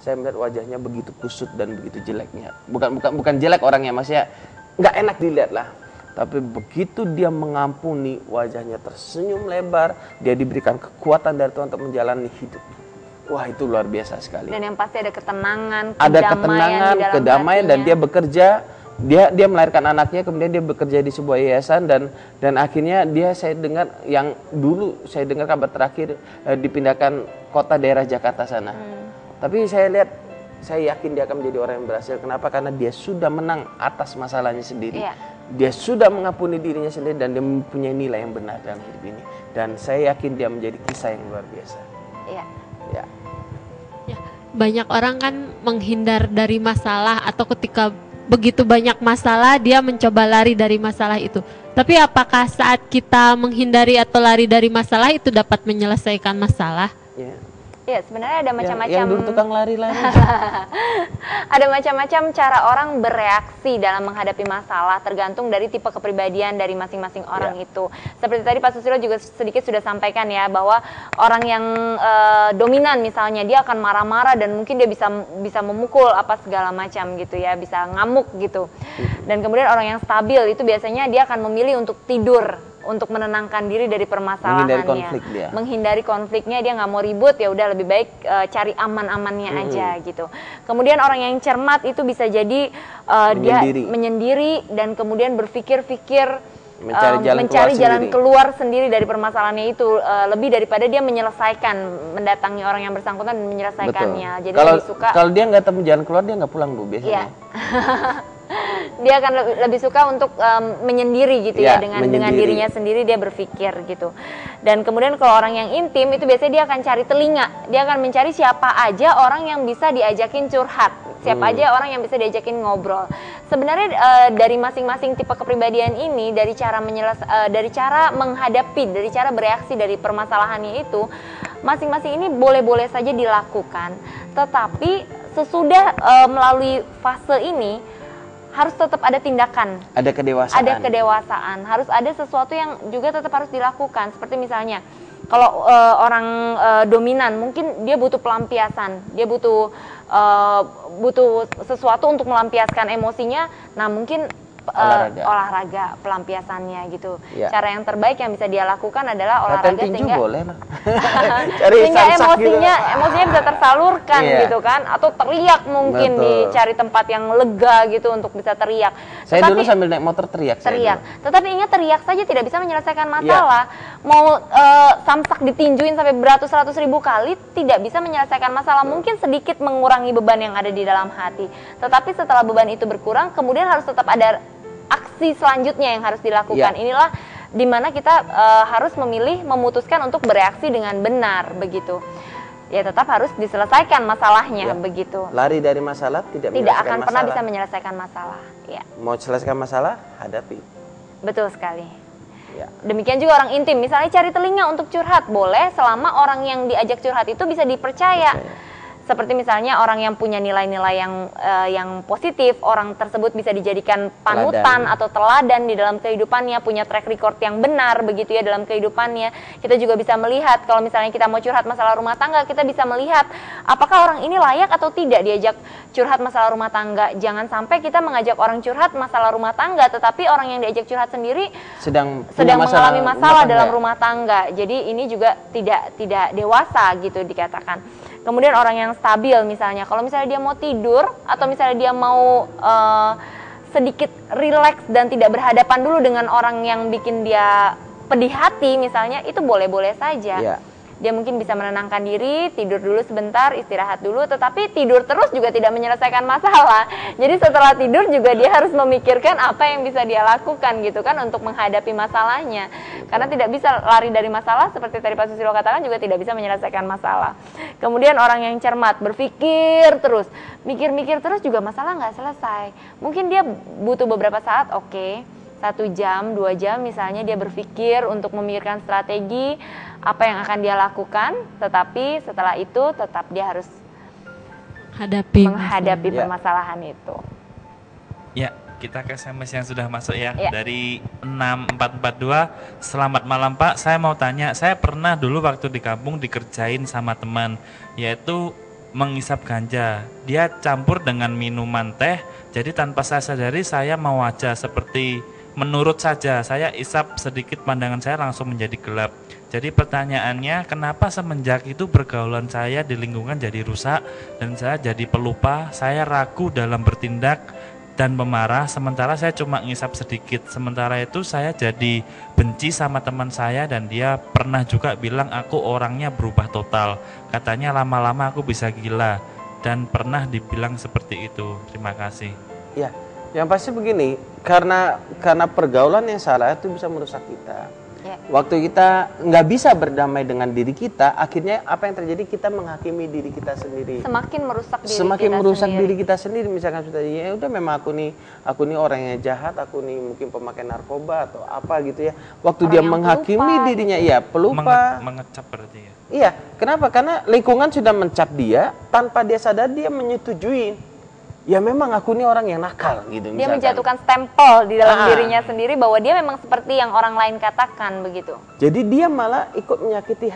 saya melihat wajahnya begitu kusut dan begitu jeleknya. Bukan jelek orangnya, maksudnya nggak enak dilihat lah. Tapi begitu dia mengampuni, wajahnya tersenyum lebar, dia diberikan kekuatan dari Tuhan untuk menjalani hidup. Wah, itu luar biasa sekali. Dan yang pasti ada ketenangan, kedamaian dan dia bekerja, dia melahirkan anaknya, kemudian dia bekerja di sebuah yayasan dan akhirnya saya dengar yang dulu saya dengar kabar terakhir dipindahkan kota daerah Jakarta sana. Tapi saya yakin dia akan menjadi orang yang berhasil. Kenapa? Karena dia sudah menang atas masalahnya sendiri. Dia sudah mengampuni dirinya sendiri dan dia mempunyai nilai yang benar dalam hidup ini. Dan saya yakin dia menjadi kisah yang luar biasa. Iya. Ya. Banyak orang kan menghindar dari masalah, atau ketika begitu banyak masalah dia mencoba lari dari masalah itu. Tapi apakah saat kita menghindari atau lari dari masalah itu dapat menyelesaikan masalah? Ya, sebenarnya ada macam-macam. Yang dulu tukang lari-lari. Ada macam-macam cara orang bereaksi dalam menghadapi masalah, tergantung dari tipe kepribadian dari masing-masing orang itu. Seperti tadi Pak Susilo juga sedikit sudah sampaikan ya, bahwa orang yang dominan misalnya, dia akan marah-marah dan mungkin dia bisa memukul apa segala macam gitu ya, bisa ngamuk gitu. Dan kemudian orang yang stabil itu biasanya dia akan memilih untuk tidur, untuk menenangkan diri dari permasalahannya, menghindari konfliknya, dia nggak mau ribut, ya udah lebih baik cari aman-amannya aja gitu. Kemudian orang yang cermat itu bisa jadi dia menyendiri dan kemudian berpikir-pikir, mencari jalan keluar sendiri dari permasalahannya itu, lebih daripada dia menyelesaikan, mendatangi orang yang bersangkutan dan menyelesaikannya. Jadi kalau dia nggak temu jalan keluar, dia nggak pulang, Bu, biasanya. Dia akan lebih suka untuk menyendiri gitu ya, dengan dirinya sendiri dia berpikir gitu. Dan kemudian kalau orang yang intim itu biasanya dia akan cari telinga, dia akan mencari siapa aja orang yang bisa diajakin curhat, siapa aja orang yang bisa diajakin ngobrol. Sebenarnya dari masing-masing tipe kepribadian ini, dari cara menghadapi, dari cara bereaksi dari permasalahannya itu, masing-masing ini boleh-boleh saja dilakukan. Tetapi sesudah melalui fase ini, harus tetap ada tindakan, ada kedewasaan, harus ada sesuatu yang juga tetap harus dilakukan. Seperti misalnya kalau orang dominan, mungkin dia butuh pelampiasan, dia butuh sesuatu untuk melampiaskan emosinya. Nah, mungkin olahraga pelampiasannya gitu. Cara yang terbaik yang bisa dia lakukan adalah olahraga, sehingga boleh lah. sehingga emosinya bisa tersalurkan gitu kan, atau teriak mungkin dicari tempat yang lega gitu untuk bisa teriak. Saya dulu sambil naik motor teriak. Tetapi ingat, teriak saja tidak bisa menyelesaikan masalah. Mau samsak ditinjuin sampai beratus-ratus ribu kali tidak bisa menyelesaikan masalah. Mungkin sedikit mengurangi beban yang ada di dalam hati. Tetapi setelah beban itu berkurang, kemudian harus tetap ada aksi selanjutnya yang harus dilakukan. Inilah dimana kita harus memutuskan untuk bereaksi dengan benar begitu. Ya, tetap harus diselesaikan masalahnya begitu. Lari dari masalah tidak akan pernah bisa menyelesaikan masalah. Mau selesaikan masalah, hadapi. Betul sekali. Demikian juga orang intim, misalnya cari telinga untuk curhat, boleh selama orang yang diajak curhat itu bisa dipercaya. Seperti misalnya orang yang punya nilai-nilai yang positif, orang tersebut bisa dijadikan panutan atau teladan di dalam kehidupannya, punya track record yang benar begitu ya dalam kehidupannya. Kita juga bisa melihat, kalau misalnya kita mau curhat masalah rumah tangga, kita bisa melihat apakah orang ini layak atau tidak diajak curhat masalah rumah tangga. Jangan sampai kita mengajak orang curhat masalah rumah tangga, tetapi orang yang diajak curhat sendiri sedang mengalami masalah dalam rumah tangga. Jadi ini juga tidak dewasa gitu dikatakan. Kemudian orang yang stabil misalnya, kalau misalnya dia mau tidur atau misalnya dia mau sedikit rileks dan tidak berhadapan dulu dengan orang yang bikin dia pedih hati misalnya, itu boleh-boleh saja. Dia mungkin bisa menenangkan diri, tidur dulu sebentar, istirahat dulu, tetapi tidur terus juga tidak menyelesaikan masalah. Jadi setelah tidur juga dia harus memikirkan apa yang bisa dia lakukan gitu kan untuk menghadapi masalahnya. Karena tidak bisa lari dari masalah, seperti tadi Pak Susilo katakan, juga tidak bisa menyelesaikan masalah. Kemudian orang yang cermat, berpikir terus, mikir-mikir terus juga masalah nggak selesai. Mungkin dia butuh beberapa saat, 1 jam, 2 jam misalnya dia berpikir untuk memikirkan strategi apa yang akan dia lakukan, tetapi setelah itu tetap dia harus menghadapi permasalahan itu. Ya, kita ke SMS yang sudah masuk ya. Dari 6442, selamat malam Pak, saya mau tanya, saya pernah dulu waktu di kampung dikerjain sama teman, yaitu menghisap ganja. Dia campur dengan minuman teh, jadi tanpa saya sadari saya mewaja seperti menurut saja. Saya isap sedikit, pandangan saya langsung menjadi gelap. Jadi pertanyaannya, kenapa semenjak itu pergaulan saya di lingkungan jadi rusak dan saya jadi pelupa, saya ragu dalam bertindak dan pemarah, sementara saya cuma ngisap sedikit. Sementara itu saya jadi benci sama teman saya dan dia pernah juga bilang aku orangnya berubah total. Katanya lama-lama aku bisa gila dan pernah dibilang seperti itu. Terima kasih. Ya, yang pasti begini, karena pergaulan yang salah itu bisa merusak kita. Ya. Waktu kita nggak bisa berdamai dengan diri kita, akhirnya apa yang terjadi, kita menghakimi diri kita sendiri. Semakin merusak diri Semakin kita merusak sendiri. diri kita sendiri. Misalkan sudah, ya udah memang aku nih orangnya jahat, aku nih mungkin pemakai narkoba atau apa gitu ya. Waktu Orang dia yang menghakimi pelupa, dirinya, iya pelupa. Mengecap berarti ya. Iya, kenapa? Karena lingkungan sudah mencap dia, tanpa dia sadar dia menyetujui. Ya memang aku ini orang yang nakal gitu. Dia misalkan. menjatuhkan stempel di dalam dirinya sendiri bahwa dia memang seperti yang orang lain katakan begitu. Jadi dia malah ikut menyakiti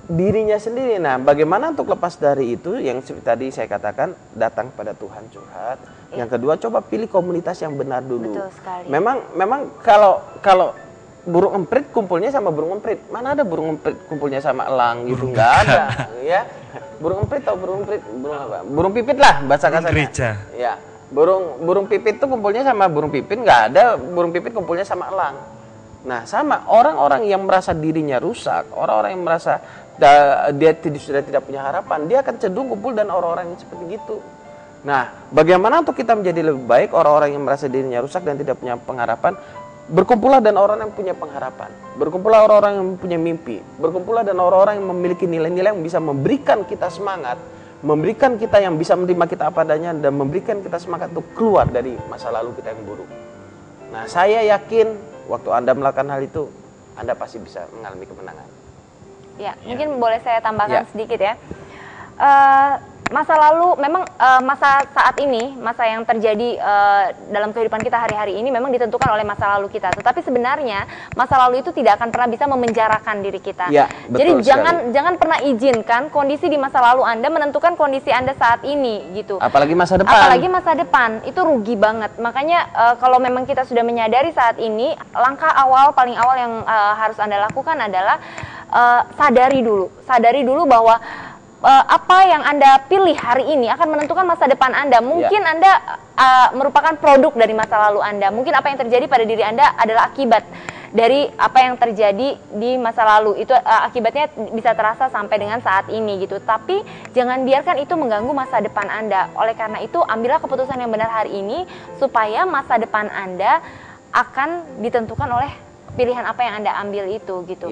dirinya sendiri. Nah, bagaimana untuk lepas dari itu? Yang tadi saya katakan, datang pada Tuhan, curhat. Yang kedua, coba pilih komunitas yang benar dulu. Betul sekali. Memang kalau burung emprit kumpulnya sama burung emprit, mana ada burung emprit kumpulnya sama elang gitu, nggak ada, ya. Burung emprit atau burung emprit, burung apa? Burung pipit lah bahasa kasarnya. Gereja. Ya, burung pipit tuh kumpulnya sama burung pipit, nggak ada burung pipit kumpulnya sama elang. Nah, sama orang-orang yang merasa dirinya rusak, orang-orang yang merasa dia sudah tidak punya harapan, dia akan cenderung kumpul dan orang-orang yang seperti gitu. Nah, bagaimana untuk kita menjadi lebih baik, orang-orang yang merasa dirinya rusak dan tidak punya pengharapan? Berkumpullah dan orang yang punya pengharapan. Berkumpullah orang-orang yang punya mimpi. Berkumpullah dan orang-orang yang memiliki nilai-nilai yang bisa memberikan kita semangat, memberikan kita yang bisa menerima kita apa adanya, dan memberikan kita semangat untuk keluar dari masa lalu kita yang buruk. Nah, saya yakin waktu Anda melakukan hal itu, Anda pasti bisa mengalami kemenangan. Ya, mungkin boleh saya tambahkan Ya. sedikit ya. Masa lalu memang masa saat ini, masa yang terjadi dalam kehidupan kita hari-hari ini memang ditentukan oleh masa lalu kita. Tetapi sebenarnya masa lalu itu tidak akan pernah bisa memenjarakan diri kita. Ya, jadi betul jangan pernah izinkan kondisi di masa lalu Anda menentukan kondisi Anda saat ini gitu. Apalagi masa depan. Apalagi masa depan, itu rugi banget. Makanya kalau memang kita sudah menyadari saat ini, langkah awal paling awal yang harus Anda lakukan adalah sadari dulu bahwa apa yang Anda pilih hari ini akan menentukan masa depan Anda. Mungkin Anda merupakan produk dari masa lalu Anda. Mungkin apa yang terjadi pada diri Anda adalah akibat dari apa yang terjadi di masa lalu. Itu akibatnya bisa terasa sampai dengan saat ini gitu. Tapi jangan biarkan itu mengganggu masa depan Anda. Oleh karena itu, ambillah keputusan yang benar hari ini supaya masa depan Anda akan ditentukan oleh pilihan apa yang Anda ambil itu gitu.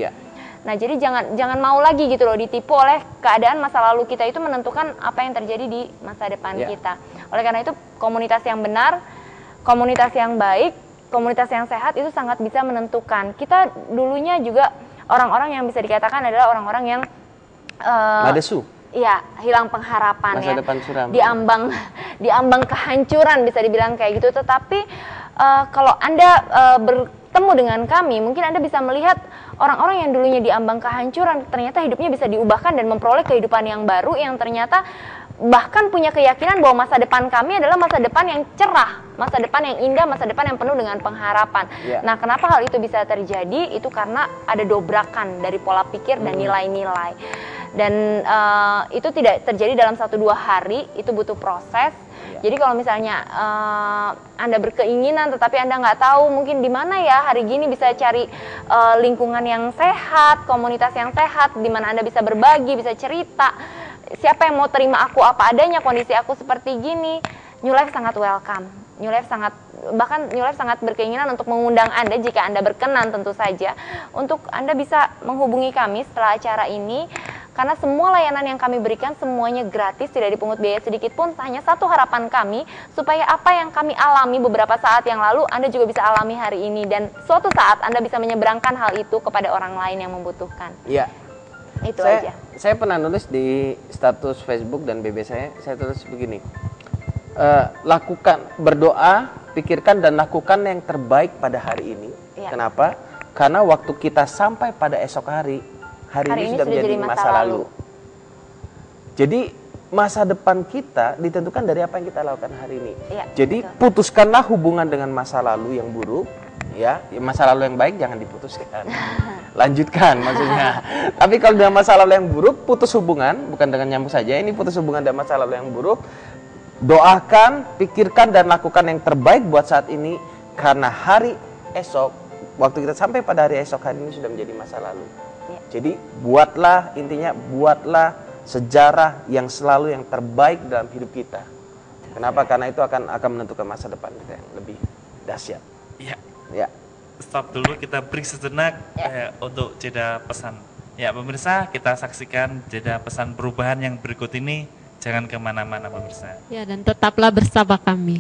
Nah, jadi jangan mau lagi gitu loh ditipu oleh keadaan masa lalu kita itu menentukan apa yang terjadi di masa depan kita. Oleh karena itu, komunitas yang benar, komunitas yang baik, komunitas yang sehat itu sangat bisa menentukan. Kita dulunya juga orang-orang yang bisa dikatakan adalah orang-orang yang Madesu. Iya, hilang pengharapan masa depan suram. Diambang kehancuran bisa dibilang kayak gitu. Tetapi kalau Anda bertemu dengan kami, mungkin Anda bisa melihat orang-orang yang dulunya diambang kehancuran, ternyata hidupnya bisa diubahkan dan memperoleh kehidupan yang baru, yang ternyata bahkan punya keyakinan bahwa masa depan kami adalah masa depan yang cerah, masa depan yang indah, masa depan yang penuh dengan pengharapan. Nah, kenapa hal itu bisa terjadi? Itu karena ada dobrakan dari pola pikir dan nilai-nilai. Dan itu tidak terjadi dalam 1-2 hari, itu butuh proses. Jadi kalau misalnya Anda berkeinginan tetapi Anda nggak tahu mungkin di mana ya hari gini bisa cari lingkungan yang sehat, komunitas yang sehat, di mana Anda bisa berbagi, bisa cerita, siapa yang mau terima aku apa adanya, kondisi aku seperti gini, New Life sangat welcome. New Life sangat berkeinginan untuk mengundang Anda jika Anda berkenan tentu saja untuk Anda bisa menghubungi kami setelah acara ini, karena semua layanan yang kami berikan semuanya gratis, tidak dipungut biaya sedikit pun. Hanya satu harapan kami, supaya apa yang kami alami beberapa saat yang lalu Anda juga bisa alami hari ini, dan suatu saat Anda bisa menyeberangkan hal itu kepada orang lain yang membutuhkan. Iya. Itu aja. Saya pernah nulis di status Facebook dan BB saya tulis begini. Lakukan, berdoa, pikirkan dan lakukan yang terbaik pada hari ini. Kenapa? Karena waktu kita sampai pada esok hari ini sudah menjadi masa lalu. Jadi masa depan kita ditentukan dari apa yang kita lakukan hari ini. Iya, Jadi betul. putuskanlah hubungan dengan masa lalu yang buruk, ya masa lalu yang baik jangan diputuskan, lanjutkan maksudnya. Tapi kalau dengan masa lalu yang buruk, putus hubungan, bukan dengan nyambung saja, ini putus hubungan dengan masa lalu yang buruk. Doakan, pikirkan dan lakukan yang terbaik buat saat ini, karena hari esok, waktu kita sampai pada hari esok, hari ini sudah menjadi masa lalu. Iya. Jadi buatlah, intinya buatlah sejarah yang selalu yang terbaik dalam hidup kita. Kenapa? Karena itu akan menentukan masa depan kita yang lebih dahsyat. Ya, Ya. stop dulu, kita break sejenak untuk jeda pesan. Ya pemirsa, kita saksikan jeda pesan perubahan yang berikut ini. Jangan kemana-mana pemirsa. Ya, dan tetaplah bersama kami.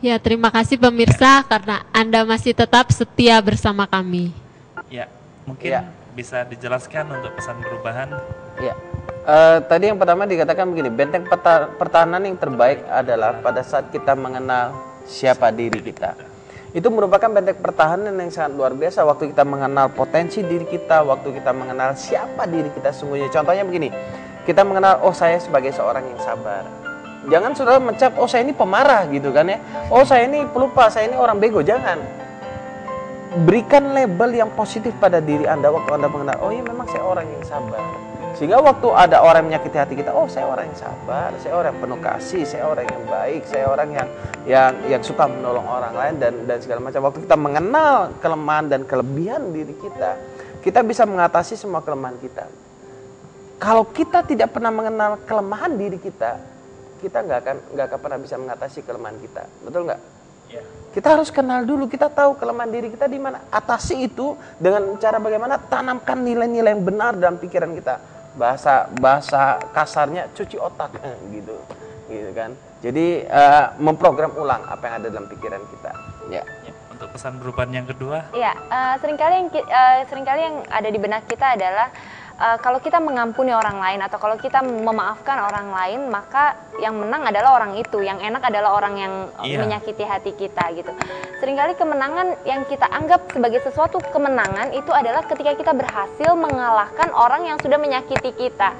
Ya, terima kasih pemirsa karena Anda masih tetap setia bersama kami. Ya, mungkin Ya. bisa dijelaskan untuk pesan perubahan. Ya. Tadi yang pertama dikatakan begini, benteng pertahanan yang terbaik adalah pada saat kita mengenal siapa diri kita. Itu merupakan benteng pertahanan yang sangat luar biasa waktu kita mengenal potensi diri kita, waktu kita mengenal siapa diri kita sungguhnya. Contohnya begini, kita mengenal, oh saya sebagai seorang yang sabar. Jangan saudara mencap, oh saya ini pemarah gitu kan ya. Oh saya ini pelupa, saya ini orang bego, jangan. Berikan label yang positif pada diri Anda waktu Anda mengenal, oh iya memang saya orang yang sabar. Sehingga waktu ada orang yang menyakiti hati kita, oh saya orang yang sabar, saya orang yang penuh kasih, saya orang yang baik, saya orang yang suka menolong orang lain dan segala macam. Waktu kita mengenal kelemahan dan kelebihan diri kita bisa mengatasi semua kelemahan kita. Kalau kita tidak pernah mengenal kelemahan diri kita nggak akan pernah bisa mengatasi kelemahan kita, betul nggak? Ya. Kita harus kenal dulu, kita tahu kelemahan diri kita di mana. Atasi itu dengan cara bagaimana? Tanamkan nilai-nilai yang benar dalam pikiran kita. Bahasa kasarnya cuci otak gitu kan. Jadi memprogram ulang apa yang ada dalam pikiran kita. Ya. Ya, untuk pesan perubahan yang kedua. Ya, seringkali yang ada di benak kita adalah kalau kita mengampuni orang lain atau kalau kita memaafkan orang lain, maka yang menang adalah orang itu, yang enak adalah orang yang menyakiti hati kita gitu. Seringkali kemenangan yang kita anggap sebagai sesuatu kemenangan itu adalah ketika kita berhasil mengalahkan orang yang sudah menyakiti kita.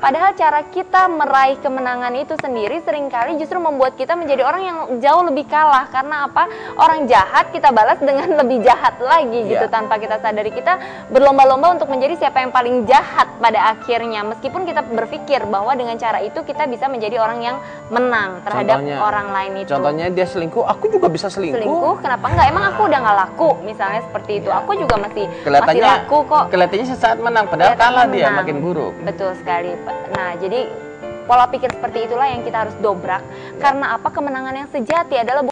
Padahal cara kita meraih kemenangan itu sendiri seringkali justru membuat kita menjadi orang yang jauh lebih kalah. Karena apa? Orang jahat kita balas dengan lebih jahat lagi gitu. Tanpa kita sadari, kita berlomba-lomba untuk menjadi siapa yang paling jahat pada akhirnya. Meskipun kita berpikir bahwa dengan cara itu kita bisa menjadi orang yang menang terhadap orang lain itu. Contohnya dia selingkuh, aku juga bisa selingkuh. Kenapa enggak? Emang aku udah nggak laku, misalnya seperti itu. Aku juga masih laku kok. Kelihatannya sesaat menang, padahal kalah dia, makin buruk. Betul sekali. Nah, jadi pola pikir seperti itulah yang kita harus dobrak. Karena apa? Kemenangan yang sejati adalah